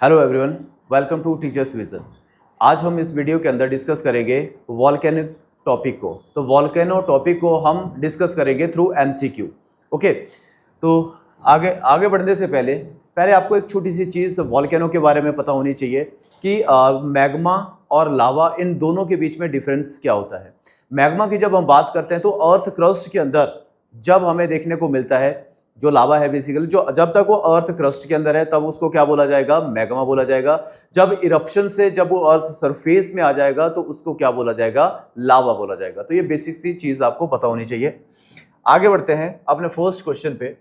Hello everyone, welcome to Teachers Vision. आज हम इस वीडियो के अंदर डिस्कस करेंगे वॉल्केनो टॉपिक को। तो वॉल्केनो टॉपिक को हम डिस्कस करेंगे थ्रू एमसीक्यू। ओके, तो आगे बढ़ने से पहले आपको एक छोटी सी चीज़ वॉल्केनो के बारे में पता होनी चाहिए कि मैग्मा और लावा इन दोनों के बीच में डिफरेंस क्या होता है। मैग्मा की जब हम बात करते हैं तो अर्थ क्रस्ट के अंदर जब हमें देखने को मिलता है जो लावा है, बेसिकली जो जब तक वो अर्थ क्रस्ट के अंदर है तब उसको क्या बोला जाएगा, मैग्मा बोला जाएगा। जब इरप्शन से जब वो अर्थ सरफेस में आ जाएगा तो उसको क्या बोला जाएगा, लावा बोला जाएगा। तो ये बेसिक सी चीज आपको पता होनी चाहिए। आगे बढ़ते हैं अपने फर्स्ट क्वेश्चन पे।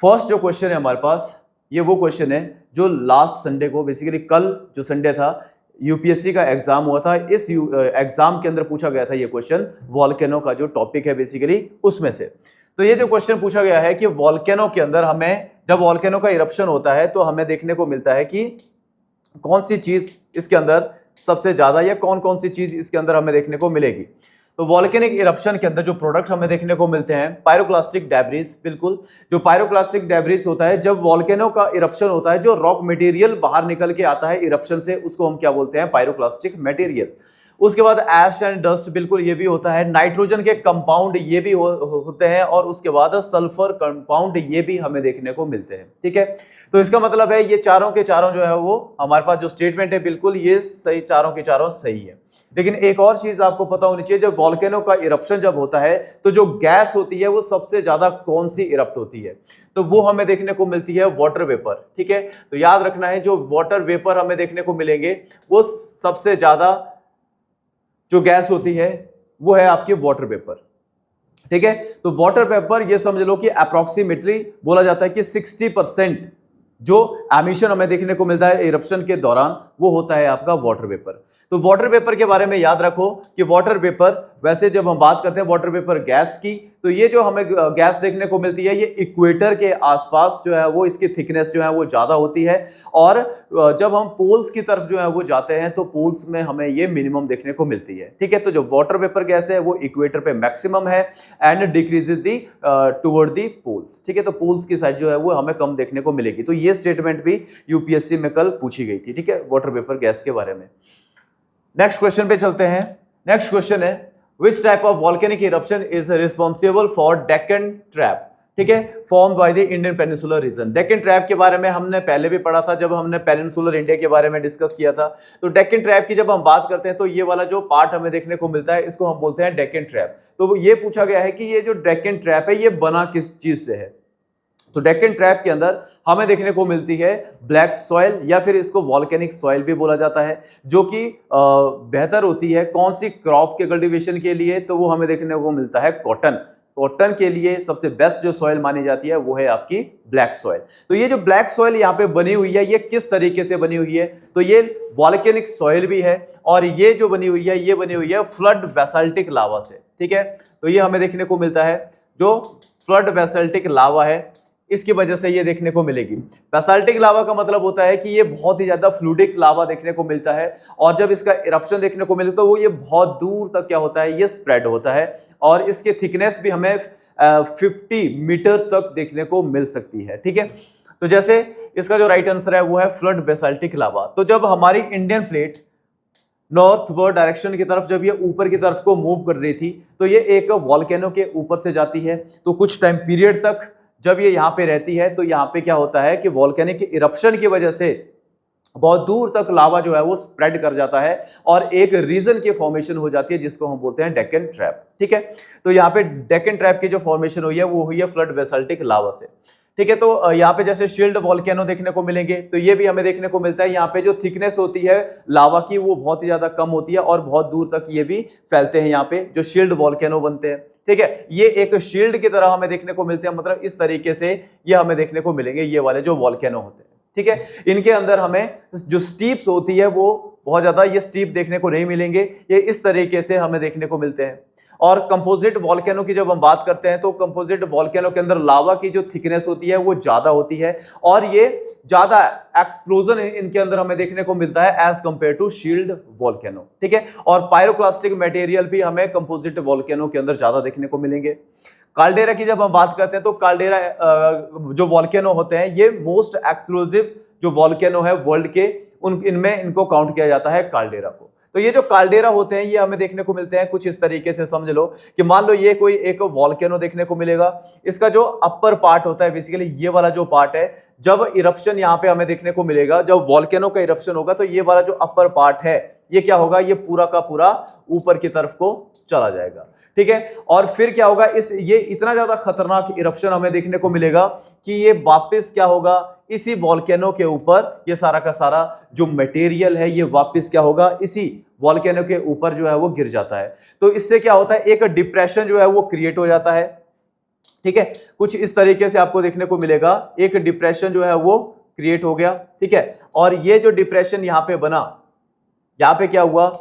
फर्स्ट जो क्वेश्चन है हमारे पास, ये वो क्वेश्चन है जो लास्ट संडे को, बेसिकली कल जो संडे था, यूपीएससी का एग्जाम हुआ था। इस एग्जाम के अंदर पूछा गया था ये क्वेश्चन, वॉल्केनो का जो टॉपिक है बेसिकली उसमें से। तो ये जो क्वेश्चन पूछा गया है कि वॉल्केनो के अंदर हमें, जब वॉल्केनो का इरप्शन होता है तो हमें देखने को मिलता है कि कौन सी चीज इसके अंदर सबसे ज्यादा, या कौन कौन सी चीज इसके अंदर हमें देखने को मिलेगी। तो वॉल्केनिक इरप्शन के अंदर जो प्रोडक्ट हमें देखने को मिलते हैं, पायरोक्लास्टिक डेब्रिस। बिल्कुल, जो पायरोक्लास्टिक डेब्रिस होता है, जब वॉल्केनो का इरप्शन होता है, जो रॉक मटेरियल बाहर निकल के आता है इरप्शन से, उसको हम क्या बोलते हैं, पायरोक्लास्टिक मटेरियल। उसके बाद एश एंड डस्ट, बिल्कुल ये भी होता है। नाइट्रोजन के कंपाउंड ये भी होते हैं, और उसके बाद सल्फर कंपाउंड ये भी हमें देखने को मिलते हैं। ठीक है, तो इसका मतलब है ये चारों के चारों जो है वो हमारे पास जो स्टेटमेंट है, बिल्कुल ये सही, चारों के चारों सही है। लेकिन एक और चीज आपको पता होनी चाहिए, जब वॉल्केनो का इरप्शन जब होता है तो जो गैस होती है वो सबसे ज्यादा कौन सी इरप्ट होती है, तो वो हमें देखने को मिलती है वाटर वेपर। ठीक है, तो याद रखना है, जो वाटर वेपर हमें देखने को मिलेंगे वो सबसे ज्यादा जो गैस होती है वो है आपकी वाटर वेपर। ठीक है, तो वाटर वेपर ये समझ लो कि अप्रोक्सीमेटली बोला जाता है कि 60% जो एमिशन हमें देखने को मिलता है इरप्शन के दौरान वो होता है आपका वाटर वेपर। तो वाटर वेपर के बारे में याद रखो कि वाटर वेपर, वैसे जब हम बात करते हैं वाटर वेपर गैस की, तो ये जो हमें गैस देखने को मिलती है ये इक्वेटर के आसपास जो है वो इसकी थिकनेस जो है वो ज्यादा होती है, और जब हम पोल्स की तरफ जो है वो जाते हैं तो पोल्स में हमें ये मिनिमम देखने को मिलती है। ठीक है, तो जो वाटर वेपर गैस है वो इक्वेटर पे मैक्सिमम है and decreases the toward the poles. ठीक है, तो पोल्स की साइड जो है वो हमें कम देखने को मिलेगी। तो ये स्टेटमेंट भी यूपीएससी में कल पूछी गई थी। ठीक है, वाटर वेपर गैस के बारे में। नेक्स्ट क्वेश्चन पे चलते हैं। नेक्स्ट क्वेश्चन है, Which type of volcanic eruption is responsible for Deccan Trap? ठीक है, form by the Indian peninsular reason. Deccan trap के बारे में हमने पहले भी पढ़ा था जब हमने पेनिनसुलर इंडिया के बारे में डिस्कस किया था। तो डेक्कन ट्रैप की जब हम बात करते हैं तो ये वाला जो पार्ट हमें देखने को मिलता है इसको हम बोलते हैं डेक्कन ट्रैप। तो ये पूछा गया है कि ये जो डेक्कन ट्रैप है ये बना किस चीज से है। तो डेक्कन ट्रैप के अंदर हमें देखने को मिलती है ब्लैक सॉइल, या फिर इसको वॉल्केनिक सॉइल भी बोला जाता है, जो कि बेहतर होती है कौन सी क्रॉप के कल्टीवेशन के लिए, तो वो हमें देखने को मिलता है कॉटन। कॉटन के लिए सबसे बेस्ट जो सॉइल मानी जाती है वो है आपकी ब्लैक सॉइल। तो ये जो ब्लैक सॉइल यहाँ पे बनी हुई है ये किस तरीके से बनी हुई है, तो ये वॉल्केनिक सॉइल भी है, और ये जो बनी हुई है ये बनी हुई है फ्लड बेसाल्टिक लावा से। ठीक है, तो ये हमें देखने को मिलता है जो फ्लड बेसाल्टिक लावा है, इसकी वजह से ये देखने को मिलेगी। बेसाल्टिक लावा का मतलब होता है कि ये बहुत ही ज्यादा फ्लूइडिक लावा देखने को मिलता है, और जब इसका इरप्शन देखने को मिलता है तो वो ये बहुत दूर तक क्या होता है, ये स्प्रेड होता है, और इसकी थिकनेस भी हमें 50 मीटर तक देखने को मिल सकती है। ठीक है, तो जैसे इसका जो राइट आंसर है वो है फ्लड बेसाल्टिक लावा। तो जब हमारी इंडियन प्लेट नॉर्थवर्ड डायरेक्शन की तरफ जब ये ऊपर की तरफ को मूव कर रही थी तो ये एक वॉल्केनो के ऊपर से जाती है, तो कुछ टाइम पीरियड तक जब ये यहाँ पे रहती है तो यहाँ पे क्या होता है कि वॉल्केनिक इरप्शन की वजह से बहुत दूर तक लावा जो है वो स्प्रेड कर जाता है, और एक रीजन की फॉर्मेशन हो जाती है जिसको हम बोलते हैं डेक्कन ट्रैप। ठीक है, तो यहाँ पे डेक्कन ट्रैप की जो फॉर्मेशन हुई है वो हुई है फ्लड बेसाल्टिक लावा से। ठीक है, तो यहाँ पे जैसे शील्ड वॉल्केनो देखने को मिलेंगे, तो ये भी हमें देखने को मिलता है। यहाँ पे जो थिकनेस होती है लावा की वो बहुत ही ज्यादा कम होती है, और बहुत दूर तक ये भी फैलते हैं यहाँ पे जो शील्ड वॉल्केनो बनते हैं। ठीक है, ये एक शील्ड की तरह हमें देखने को मिलते हैं, मतलब इस तरीके से ये हमें देखने को मिलेंगे ये वाले जो वॉल्केनो होते हैं। ठीक है, इनके अंदर हमें जो स्टीप्स होती है वो बहुत ज्यादा ये स्टीप देखने को नहीं मिलेंगे, ये इस तरीके से हमें देखने को मिलते हैं। और कंपोजिट वॉल्केनो की जब हम बात करते हैं तो कंपोजिट वॉल्केनो के अंदर लावा की जो थिकनेस होती है वो ज्यादा होती है, और ये ज्यादा एक्सप्लोजन इनके अंदर हमें देखने को मिलता है as compare to shield volcano. ठीक है, और पायरोक्लास्टिक मटेरियल भी हमें कंपोजिट वॉल्केनो के अंदर ज्यादा देखने को मिलेंगे। काल्डेरा की जब हम बात करते हैं तो काल्डेरा जो वॉल्केनो होते हैं ये मोस्ट एक्सप्लोसिव जो वॉल्केनो है वर्ल्ड के, उन इनमें इनको काउंट किया जाता है काल्डेरा को। तो ये जो काल्डेरा होते हैं ये हमें देखने को मिलते हैं कुछ इस तरीके से, समझ लो कि मान लो ये कोई एक वॉल्केनो देखने को मिलेगा, इसका जो अपर पार्ट होता है बेसिकली ये वाला जो पार्ट है, जब इरप्शन यहाँ पे हमें देखने को मिलेगा, जब वॉल्केनो का इरप्शन होगा तो ये वाला जो अपर पार्ट है ये क्या होगा, ये पूरा का पूरा ऊपर की तरफ को चला जाएगा, ठीक है। और फिर क्या होगा, ये इतना ज्यादा खतरनाक इरप्शन हमें देखने को मिलेगा कि ये वापस क्या होगा, इसी वॉल्केनो के ऊपर ये सारा का सारा जो मटेरियल है ये वापस क्या होगा, इसी वॉल्केनो के ऊपर जो है वो गिर जाता है। तो इससे क्या होता है, एक डिप्रेशन जो है वो क्रिएट हो जाता है, ठीक है। कुछ इस तरीके से आपको देखने को मिलेगा, एक डिप्रेशन जो है वो क्रिएट हो गया, ठीक है। और ये जो डिप्रेशन यहां पे बना, यहां पे क्या हुआ,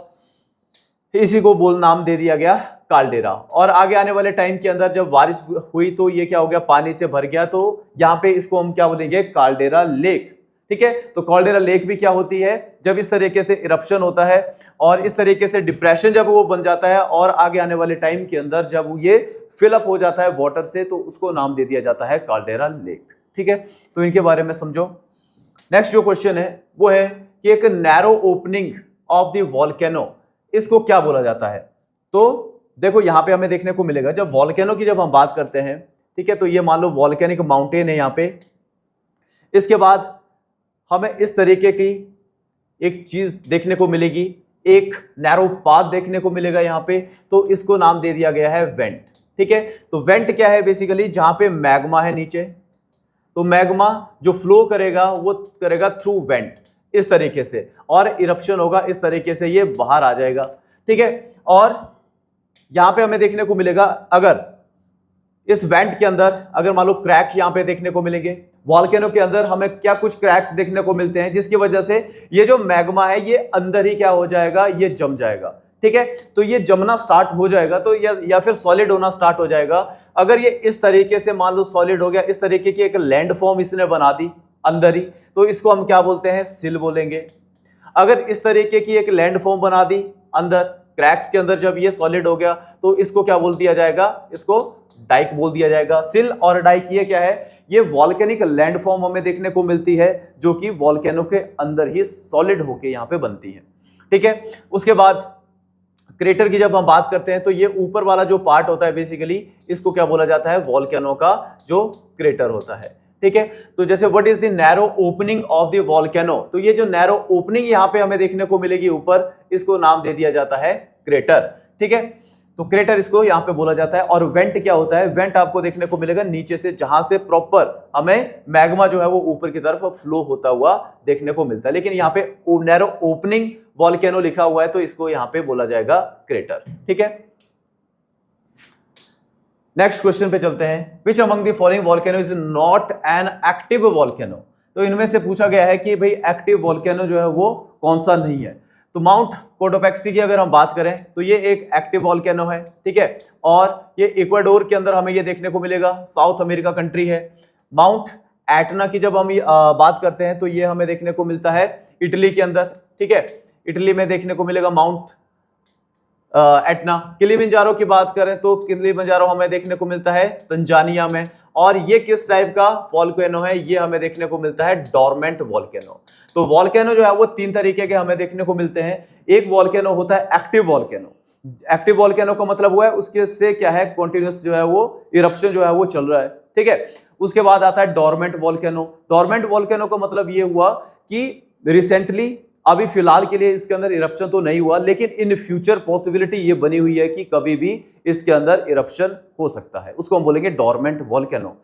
इसी को नाम दे दिया गया काल्डेरा। और आगे आने वाले टाइम के अंदर जब बारिश हुई तो ये क्या हो गया, पानी से भर गया, तो यहाँ पे इसको हम क्या बोलेंगे, काल्डेरा लेक, ठीक है। तो काल्डेरा लेक भी क्या होती है, जब इस तरीके से इरप्शन होता है और इस तरीके से डिप्रेशन जब वो बन जाता है और आगे आने वाले टाइम के अंदर जब ये फिलअप हो जाता है वाटर से, तो उसको नाम दे दिया जाता है काल्डेरा लेक, ठीक है। तो इनके बारे में समझो। नेक्स्ट जो क्वेश्चन है वो है कि एक narrow opening of the volcano, इसको क्या बोला जाता है। तो देखो यहां पे हमें देखने को मिलेगा, जब वॉल्केनो की जब हम बात करते हैं, ठीक है, तो ये मान लो वॉल्केनिक माउंटेन है यहाँ पे, इसके बाद हमें इस तरीके की एक चीज देखने को मिलेगी, एक नैरो पाथ देखने को मिलेगा यहाँ पे, तो इसको नाम दे दिया गया है वेंट, ठीक है। तो वेंट क्या है, बेसिकली जहां पे मैग्मा है नीचे, तो मैग्मा जो फ्लो करेगा वो करेगा थ्रू वेंट इस तरीके से, और इरप्शन होगा इस तरीके से, ये बाहर आ जाएगा, ठीक है। और यहां पे हमें देखने को मिलेगा, अगर इस वेंट के अंदर अगर मान लो क्रैक यहां पे देखने को मिलेंगे, वॉल्केनो के अंदर हमें क्या कुछ क्रैक्स देखने को मिलते हैं, जिसकी वजह से ये जो मैग्मा है ये अंदर ही क्या हो जाएगा, ये जम जाएगा, ठीक है। तो ये जमना स्टार्ट हो जाएगा, तो या फिर सॉलिड होना स्टार्ट हो जाएगा। अगर ये इस तरीके से मान लो सॉलिड हो गया, इस तरीके की एक लैंड फॉर्म इसने बना दी अंदर ही, तो इसको हम क्या बोलते हैं, सिल बोलेंगे। अगर इस तरीके की एक लैंड फॉर्म बना दी अंदर क्रैक्स के अंदर, जब ये सॉलिड हो गया तो इसको क्या बोल दिया जाएगा, इसको डाइक बोल दिया जाएगा। सिल और डाइक ये क्या है, ये वॉल्केनिक लैंड फॉर्म हमें देखने को मिलती है जो कि वॉल्केनो के अंदर ही सॉलिड होके यहां पे बनती है, ठीक है। उसके बाद क्रेटर की जब हम बात करते हैं तो ये ऊपर वाला जो पार्ट होता है बेसिकली इसको क्या बोला जाता है, वॉल्केनो का जो क्रेटर होता है, ठीक है। तो जैसे what is the narrow opening of the volcano, तो ये जो नैरो ओपनिंग यहां पे हमें देखने को मिलेगी ऊपर, इसको नाम दे दिया जाता है क्रेटर, ठीक है। तो क्रेटर इसको यहां पे बोला जाता है। और वेंट क्या होता है, वेंट आपको देखने को मिलेगा नीचे से, जहां से प्रॉपर हमें मैग्मा जो है वो ऊपर की तरफ फ्लो होता हुआ देखने को मिलता है, लेकिन यहाँ पे नैरो ओपनिंग वॉल्केनो लिखा हुआ है तो इसको यहां पे बोला जाएगा क्रेटर, ठीक है। नेक्स्ट क्वेश्चन पे चलते हैं, विच among the following volcano is not an active volcano. तो इनमें से पूछा गया है कि भाई एक्टिव वॉल्केनो जो है वो कौन सा नहीं है। तो माउंट कोटोपैक्सी की अगर हम बात करें तो ये एक एक्टिव वॉल्केनो है, ठीक है। और ये इक्वाडोर के अंदर हमें ये देखने को मिलेगा, साउथ अमेरिका कंट्री है। माउंट एटना की जब हम बात करते हैं तो ये हमें देखने को मिलता है इटली के अंदर, ठीक है। इटली में देखने को मिलेगा माउंट एटना। किलिमंजारो की बात करें तो किलिमंजारो हमें देखने को मिलता है तंजानिया में। और ये किस टाइप का वॉल्केनो है, ये हमें देखने को मिलता है डोरमेंट वॉल्केनो। तो वॉल्केनो जो है वो तीन तरीके के हमें देखने को मिलते हैं। एक वॉल्केनो होता है एक्टिव वॉल्केनो। एक्टिव वॉल्केनो का मतलब हुआ है उसके से क्या है, कॉन्टिन्यूस जो है वो इरप्शन जो है वो चल रहा है, ठीक है। उसके बाद आता है डोरमेंट वॉल्केनो। डोरमेंट वॉल्केनो का मतलब ये हुआ कि रिसेंटली, अभी फिलहाल के लिए इसके अंदर इरप्शन तो नहीं हुआ, लेकिन इन फ्यूचर पॉसिबिलिटी ये बनी हुई है कि कभी भी इसके अंदर इरप्शन हो सकता है, उसको हम बोलेंगे डोरमेंट वॉल्केनो।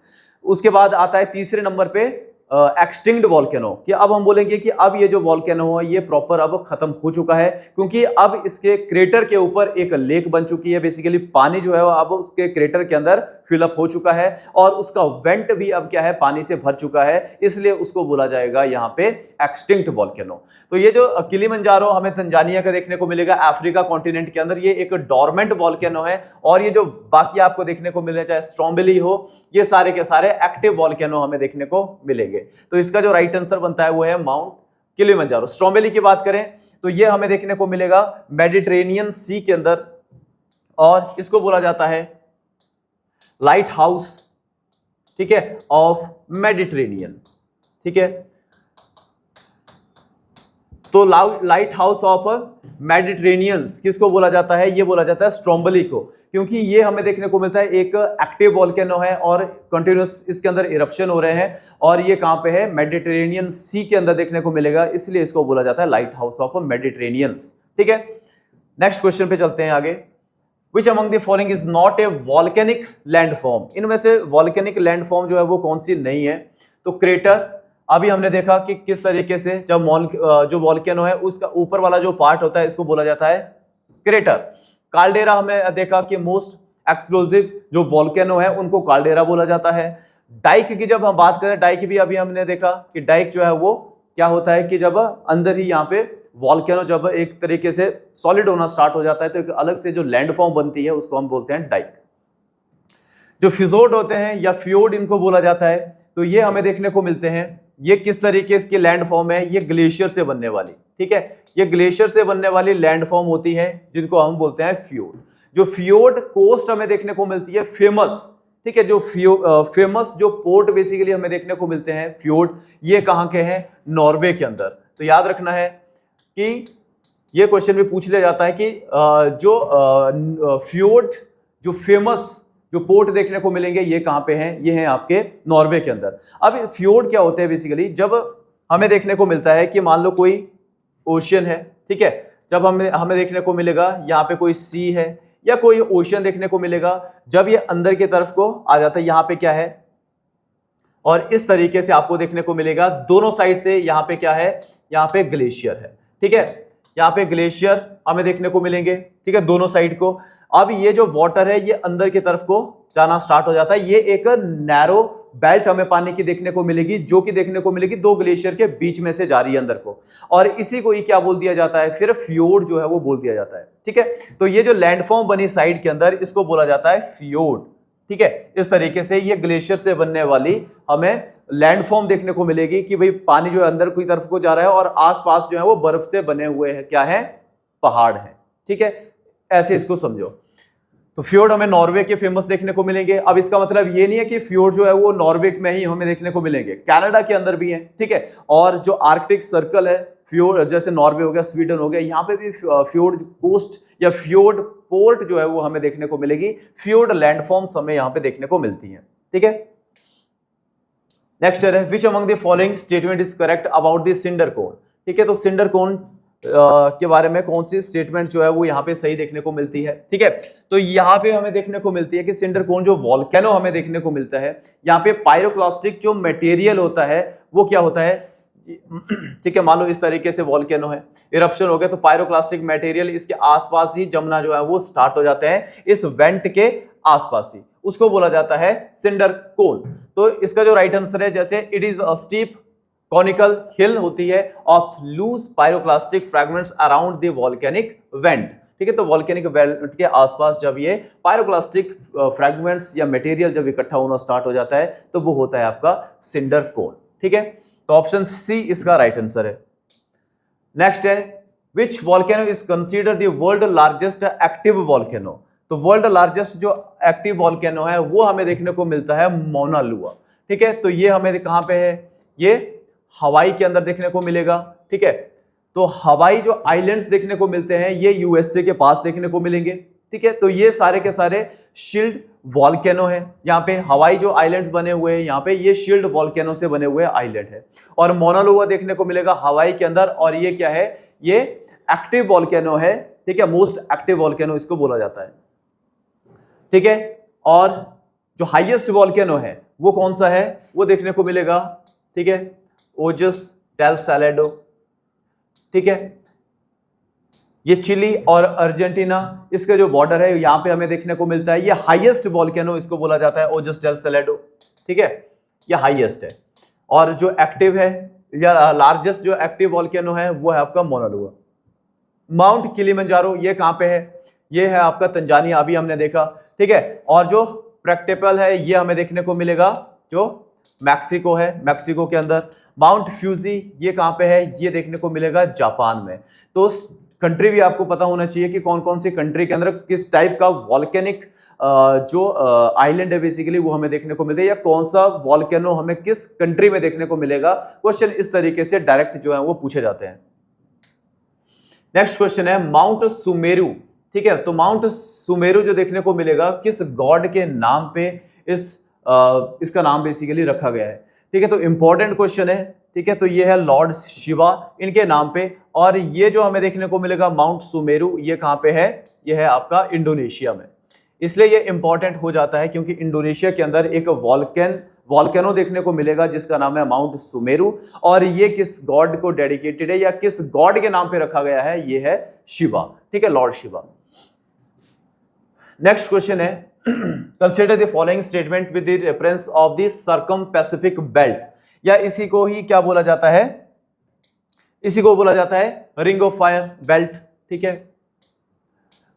उसके बाद आता है तीसरे नंबर पे एक्सटिंक्ट वॉल्केनो, कि अब हम बोलेंगे कि अब ये जो वॉल्केनो है ये प्रॉपर अब खत्म हो चुका है, क्योंकि अब इसके क्रेटर के ऊपर एक लेक बन चुकी है। बेसिकली पानी जो है वो अब उसके क्रेटर के अंदर फिलअप हो चुका है और उसका वेंट भी अब क्या है, पानी से भर चुका है, इसलिए उसको बोला जाएगा यहाँ पे एक्सटिंक्ट वॉल्केनो। तो ये जो किलिमंजारो हमें तंजानिया का देखने को मिलेगा अफ्रीका कॉन्टिनेंट के अंदर, ये एक डोरमेंट वॉल्केनो है। और ये जो बाकी आपको देखने को मिले, चाहे स्ट्रोम्बोली हो, ये सारे के सारे एक्टिव वॉल्केनो हमें देखने को मिलेंगे। तो इसका जो राइट आंसर बनता है वो है माउंट किलिमंजारो। स्ट्रोम्बोली की बात करें तो ये हमें देखने को मिलेगा मेडिटेरेनियन सी के अंदर, और इसको बोला जाता है लाइट हाउस, ठीक है, ऑफ मेडिटेरेनियन, ठीक है। तो लाइट हाउस ऑफ मेडिटेरेनियंस किसको बोला जाता है? ये बोला जाता है स्ट्रोम्बोली को, क्योंकि ये हमें देखने को मिलता है एक एक्टिव वॉल्केनो है और कंटिन्यूस इसके अंदर इरप्शन हो रहे हैं, और ये कहां पे है? मेडिटेरेनियन सी के अंदर देखने को मिलेगा, इसलिए इसको बोला जाता है लाइट हाउस ऑफ मेडिटेरेनियंस। ठीक है, नेक्स्ट क्वेश्चन पे चलते हैं आगे। Which among the following is not a volcanic landform? इनमें से वॉल्केनिक लैंडफॉर्म जो है वो कौन सी नहीं है? तो क्रेटर, अभी हमने देखा कि किस तरीके से जब जो वॉल्केनो है उसका ऊपर वाला जो पार्ट होता है इसको बोला जाता है क्रेटर। काल्डेरा हमने देखा कि मोस्ट एक्सप्लोसिव जो वॉल्केनो है उनको काल्डेरा बोला जाता है। डाइक की जब हम बात करें, डाइक भी अभी हमने देखा कि डाइक जो है वो क्या होता है कि जब अंदर ही यहाँ पे वॉल्केनो जब एक तरीके से सॉलिड होना स्टार्ट हो जाता है तो एक अलग से जो लैंडफॉर्म बनती है उसको हम बोलते हैं डाइक। जो फिजोर्ड होते हैं या फ्योर्ड इनको बोला जाता है, तो ये हमें देखने को मिलते हैं। ये किस तरीके की लैंडफॉर्म है? ये ग्लेशियर से बनने वाली, ठीक है, ये ग्लेशियर से बनने वाली लैंडफॉर्म होती है जिनको हम बोलते हैं फ्योर्ड। जो फ्योर्ड कोस्ट हमें देखने को मिलती है फेमस, ठीक है, जो फेमस जो पोर्ट बेसिकली हमें देखने को मिलते हैं फ्योर्ड, ये कहाँ के हैं? नॉर्वे के अंदर। तो याद रखना है कि ये क्वेश्चन भी पूछ लिया जाता है कि जो फ्योर्ड जो फेमस जो पोर्ट देखने को मिलेंगे ये कहां पे हैं? ये हैं आपके नॉर्वे के अंदर। अब फ्योर्ड क्या होते हैं बेसिकली? जब हमें देखने को मिलता है कि मान लो कोई ओशियन है, ठीक है, जब हमें देखने को मिलेगा यहाँ पे कोई सी है या कोई ओशियन देखने को मिलेगा, जब ये अंदर की तरफ को आ जाता है, यहाँ पे क्या है? और इस तरीके से आपको देखने को मिलेगा दोनों साइड से यहाँ पे क्या है? यहाँ पे ग्लेशियर है, ठीक है, यहाँ पे ग्लेशियर हमें देखने को मिलेंगे, ठीक है, दोनों साइड को। अब ये जो वाटर है ये अंदर की तरफ को जाना स्टार्ट हो जाता है। ये एक नैरो बेल्ट हमें पानी की देखने को मिलेगी, जो कि देखने को मिलेगी दो ग्लेशियर के बीच में से जा रही है अंदर को, और इसी को ही क्या बोल दिया जाता है? फिर फ्योर्ड जो है वो बोल दिया जाता है, ठीक है। तो ये जो लैंडफॉर्म बनी साइड के अंदर इसको बोला जाता है फ्योर्ड, ठीक है। इस तरीके से ये ग्लेशियर से बनने वाली हमें लैंडफॉर्म देखने को मिलेगी कि भाई पानी जो है अंदर की तरफ को जा रहा है और आसपास जो है वो बर्फ से बने हुए हैं, क्या है? पहाड़ है, ठीक है, ऐसे इसको समझो। तो फ्योर्ड हमें नॉर्वे के फेमस देखने को मिलेंगे। अब इसका मतलब ये नहीं है कि फ्योर्ड जो है वो नॉर्वे में ही हमें देखने को मिलेंगे, कनाडा के अंदर भी है, ठीक है। और जो आर्कटिक सर्कल है फ्योर्ड, जैसे नॉर्वे हो गया, स्वीडन हो गया, यहाँ पे भी फ्योर्ड कोस्ट या फ्योर्ड पोर्ट जो है वो हमें देखने को मिलेगी। फ्योर्ड लैंडफॉर्म्स हमें यहाँ पे देखने को मिलती है, ठीक है। नेक्स्ट है which among the following statement is correct about the cinder cone, ठीक है। तो सिंडर कोन के बारे में कौन सी स्टेटमेंट जो है वो यहाँ पे सही देखने को मिलती है, ठीक है। तो यहाँ पे हमें देखने को मिलती है कि सिंडर कोन जो वॉल्केनो हमें देखने को मिलता है, यहाँ पे पायरोक्लास्टिक जो मटेरियल होता है वो क्या होता है, ठीक है। मान लो इस तरीके से वॉल्केनो है, इरप्शन हो गया, तो पायरोक्लास्टिक मटेरियल इसके आसपास ही जमना जो है वो स्टार्ट हो जाते हैं, इस वेंट के आसपास ही, उसको बोला जाता है सिंडर कोन। तो इसका जो राइट आंसर है, जैसे it is a steep conical hill होती है of loose pyroclastic fragments around the volcanic vent, ठीक है। तो वॉल्केनिक वेंट के आसपास जब ये पायरोक्लास्टिक फ्रैगमेंट्स या मटेरियल जब इकट्ठा होना स्टार्ट हो जाता है तो वो होता है आपका सिंडर कोन, ठीक है। तो ऑप्शन सी इसका राइट आंसर है। नेक्स्ट है which volcano is considered the world largest active volcano. तो वर्ल्ड लार्जेस्ट जो एक्टिव वॉल्केनो है वो हमें देखने को मिलता है मौना लुआ, ठीक है। तो ये हमें कहां पे है? ये हवाई के अंदर देखने को मिलेगा, ठीक है। तो हवाई जो आइलैंड्स देखने को मिलते हैं ये यूएसए के पास देखने को मिलेंगे, ठीक है। तो ये सारे के सारे शील्ड वॉल्केनो है। यहाँ पे हवाई जो आइलैंड्स बने हुए हैं यहाँ पे ये शील्ड वॉल्केनो से बने हुए आइलैंड है, और मौना लुआ देखने को मिलेगा हवाई के अंदर, और ये क्या है? ये एक्टिव वॉल्केनो है, ठीक है, मोस्ट एक्टिव वॉल्केनो इसको बोला जाता है, ठीक है। और जो हाईएस्ट वॉल्केनो है वो कौन सा है? वो देखने को मिलेगा, ठीक है, ओजस डेल सैलेडो, ठीक है। ये चिली और अर्जेंटीना इसका जो बॉर्डर है यहां पे हमें देखने को मिलता है। ये हाईएस्ट वॉल्केनो इसको बोला जाता है ओजस डेल सैलेडो, ठीक है, ये हाईएस्ट है। और जो एक्टिव है या लार्जेस्ट जो एक्टिव वॉल्केनो है वो है आपका मौना लुआ। माउंट किलिमंजारो ये कहां पे है? ये है आपका तंजानिया, अभी हमने देखा, ठीक है। और जो प्रैक्टिपल है ये हमें देखने को मिलेगा जो मैक्सिको है, मैक्सिको के अंदर। माउंट फ्यूजी ये कहां पे है? ये देखने को मिलेगा जापान में। तो कंट्री भी आपको पता होना चाहिए कि कौन कौन सी कंट्री के अंदर किस टाइप का वॉल्केनिक जो आइलैंड है बेसिकली वो हमें देखने को मिलता है, या कौन सा वॉल्केनो हमें किस कंट्री में देखने को मिलेगा। क्वेश्चन इस तरीके से डायरेक्ट जो है वो पूछे जाते हैं। नेक्स्ट क्वेश्चन है माउंट सुमेरु, ठीक है। तो माउंट सुमेरु जो देखने को मिलेगा किस गॉड के नाम पे इसका नाम बेसिकली रखा गया है, ठीक है। तो इंपॉर्टेंट क्वेश्चन है, ठीक है। तो ये है लॉर्ड शिवा इनके नाम पे, और ये जो हमें देखने को मिलेगा माउंट सुमेरु, ये कहाँ पे है, ये है आपका इंडोनेशिया में। इसलिए ये इंपॉर्टेंट हो जाता है क्योंकि इंडोनेशिया के अंदर एक वॉल्केनो देखने को मिलेगा जिसका नाम है माउंट सुमेरु, और ये किस गॉड को डेडिकेटेड है या किस गॉड के नाम पे रखा गया है, ये है शिवा, ठीक है, लॉर्ड शिवा। नेक्स्ट क्वेश्चन है consider the following statement with the reference of the circum Pacific belt, या इसी को ही क्या बोला जाता है, इसी को बोला जाता है रिंग ऑफ फायर बेल्ट, ठीक है,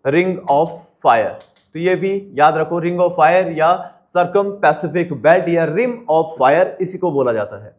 रिंग ऑफ फायर। तो ये भी याद रखो, रिंग ऑफ फायर या सर्कम पैसिफिक बेल्ट या रिम ऑफ फायर, इसी को बोला जाता है।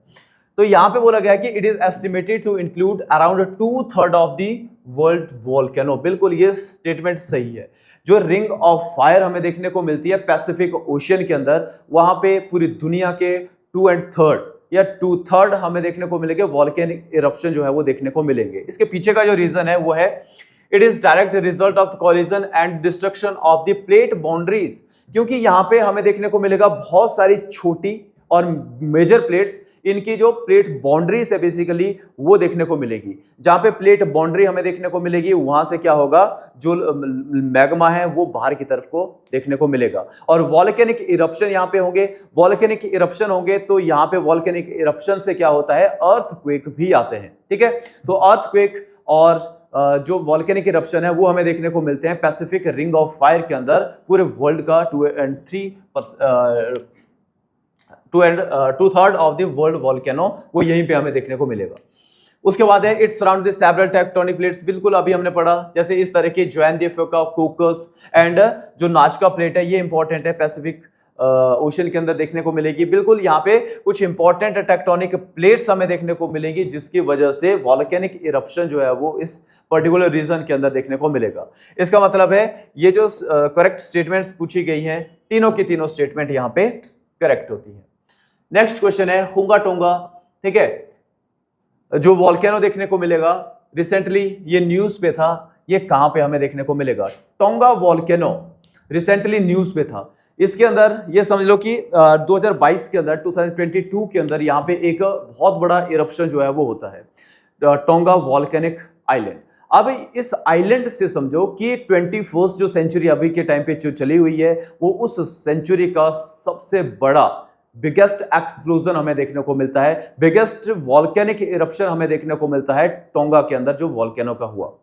तो यहां पे बोला गया है कि it is estimated to include around 2/3 of the world volcano. बिल्कुल ये स्टेटमेंट सही है। जो रिंग ऑफ फायर हमें देखने को मिलती है पैसिफिक ओशियन के अंदर, वहां पे पूरी दुनिया के 2/3 हमें देखने को मिलेंगे वॉल्केनिक इरप्शन जो है वो देखने को मिलेंगे। इसके पीछे का जो रीजन है वो है it is direct result of the collision and destruction of the plate boundaries, क्योंकि यहां पे हमें देखने को मिलेगा बहुत सारी छोटी और मेजर प्लेट्स, इनकी जो प्लेट बाउंड्रीज है बेसिकली वो देखने को मिलेगी। जहां पे प्लेट बाउंड्री हमें देखने को मिलेगी वहां से क्या होगा, जो मैग्मा है वो बाहर की तरफ को देखने को मिलेगा, और वॉल्केनिक इरप्शन यहां पे होंगे। वॉल्केनिक इरप्शन होंगे तो यहां पे वॉल्केनिक इरप्शन से क्या होता है, अर्थक्वेक भी आते हैं, ठीक है। तो अर्थक्वेक और जो वॉल्केनिक इरप्शन है वो हमें देखने को मिलते हैं पैसिफिक रिंग ऑफ फायर के अंदर। पूरे वर्ल्ड का 2/3 ऑफ द वर्ल्ड वॉल्केनो वो यहीं पे हमें देखने को मिलेगा। उसके बाद है it's surround the several tectonic plates, बिल्कुल अभी हमने पढ़ा, जैसे इस तरह के जोआन द फ्यूका, कोकस एंड जो नाजका प्लेट है ये इंपॉर्टेंट है, पैसिफिक ओशन के अंदर देखने को मिलेगी। बिल्कुल यहाँ पे कुछ इंपॉर्टेंट टेक्टोनिक प्लेट्स हमें देखने को मिलेंगी जिसकी वजह से वॉल्केनिक इरप्शन जो है वो इस पर्टिकुलर रीजन के अंदर देखने को मिलेगा। इसका मतलब है ये जो करेक्ट स्टेटमेंट्स पूछी गई हैं तीनों की तीनों स्टेटमेंट यहाँ पे करेक्ट होती है। नेक्स्ट क्वेश्चन है हुंगा टोंगा, ठीक है, जो वॉल्केनो देखने को मिलेगा रिसेंटली ये न्यूज पे था, ये कहां पे हमें देखने को मिलेगा, टोंगा वॉल्केनो रिसेंटली न्यूज पे था। इसके अंदर ये समझ लो कि 2022 के अंदर 2022 के अंदर यहाँ पे एक बहुत बड़ा इरप्शन जो है वो होता है, टोंगा वॉल्केनिक आइलैंड। अब इस आइलैंड से समझो कि 21st जो सेंचुरी अभी के टाइम पे जो चली हुई है वो उस सेंचुरी का सबसे बड़ा बिगेस्ट एक्सप्लोजन हमें देखने को मिलता है, बिगेस्ट वॉल्केनिक इरप्शन हमें देखने को मिलता है टोंगा के अंदर जो वॉल्केनो का हुआ।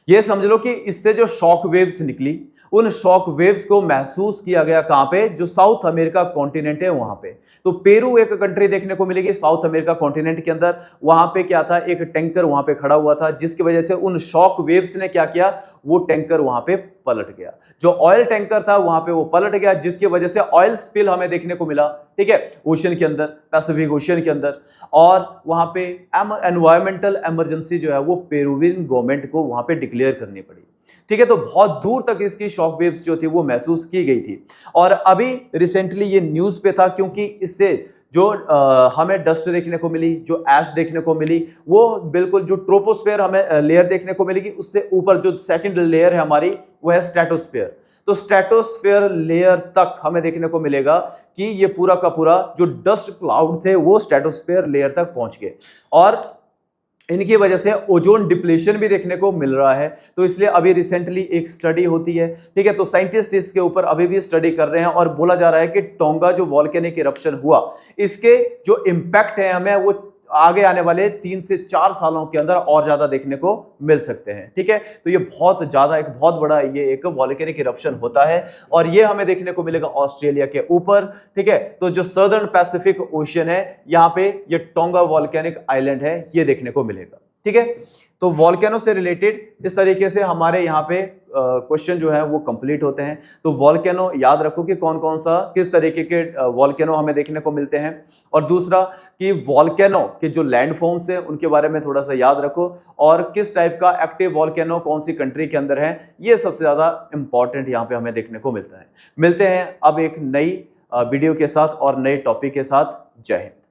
ये समझ लो कि इससे जो शॉक वेव्स निकली उन शॉक वेव्स को महसूस किया गया कहां पे, जो साउथ अमेरिका कॉन्टिनेंट है वहां पे। तो पेरू एक कंट्री देखने को मिलेगी साउथ अमेरिका कॉन्टिनेंट के अंदर, वहां पे क्या था, एक टैंकर वहां पे खड़ा हुआ था जिसकी वजह से उन शॉक वेव्स ने क्या किया, वो टैंकर वहां पे पलट गया। जो ऑयल टैंकर था वहां पे वो पलट गया जिसकी वजह से ऑयल स्पिल हमें देखने को मिला, ठीक है, ओशन के अंदर, पैसिफिक ओशन के अंदर। और वहां पे एनवायरमेंटल इमरजेंसी जो है वो पेरुवियन गवर्नमेंट को वहां पे डिक्लेयर करनी पड़ी, ठीक है। तो बहुत दूर तक इसकी शॉक वेव्स जो थी वो महसूस की गई थी। और अभी रिसेंटली ये न्यूज पे था क्योंकि इससे जो हमें डस्ट देखने को मिली, जो ऐश देखने को मिली, वो बिल्कुल जो ट्रोपोस्फेयर हमें लेयर देखने को मिलेगी उससे ऊपर जो सेकंड लेयर है हमारी वो है स्ट्रेटोस्फेयर। तो स्ट्रेटोस्फेयर लेयर तक हमें देखने को मिलेगा कि ये पूरा का पूरा जो डस्ट क्लाउड थे वो स्ट्रेटोस्फेयर लेयर तक पहुंच गए, और इनकी वजह से ओजोन डिप्लेशन भी देखने को मिल रहा है। तो इसलिए अभी रिसेंटली एक स्टडी होती है, ठीक है, तो साइंटिस्ट इसके ऊपर अभी भी स्टडी कर रहे हैं और बोला जा रहा है कि टोंगा जो वॉल्केनिक इरप्शन हुआ इसके जो इम्पैक्ट है हमें वो आगे आने वाले 3 से 4 सालों के अंदर और ज्यादा देखने को मिल सकते हैं, ठीक है। तो ये बहुत ज्यादा एक बहुत बड़ा ये एक वॉल्केनिक इरप्शन होता है और ये हमें देखने को मिलेगा ऑस्ट्रेलिया के ऊपर, ठीक है। तो जो सदर्न पैसिफिक ओशन है यहाँ पे ये टोंगा वॉल्केनिक आइलैंड है ये देखने को मिलेगा, ठीक है। तो वॉल्केनो से रिलेटेड इस तरीके से हमारे यहाँ पे क्वेश्चन जो है वो कंप्लीट होते हैं। तो वॉल्केनो याद रखो कि कौन कौन सा किस तरीके के वॉल्केनो हमें देखने को मिलते हैं, और दूसरा कि वॉल्केनो के जो लैंडफॉर्म्स हैं उनके बारे में थोड़ा सा याद रखो, और किस टाइप का एक्टिव वॉल्केनो कौन सी कंट्री के अंदर है ये सबसे ज्यादा इंपॉर्टेंट यहाँ पे हमें देखने को मिलता है। मिलते हैं अब एक नई वीडियो के साथ और नए टॉपिक के साथ। जय हिंद।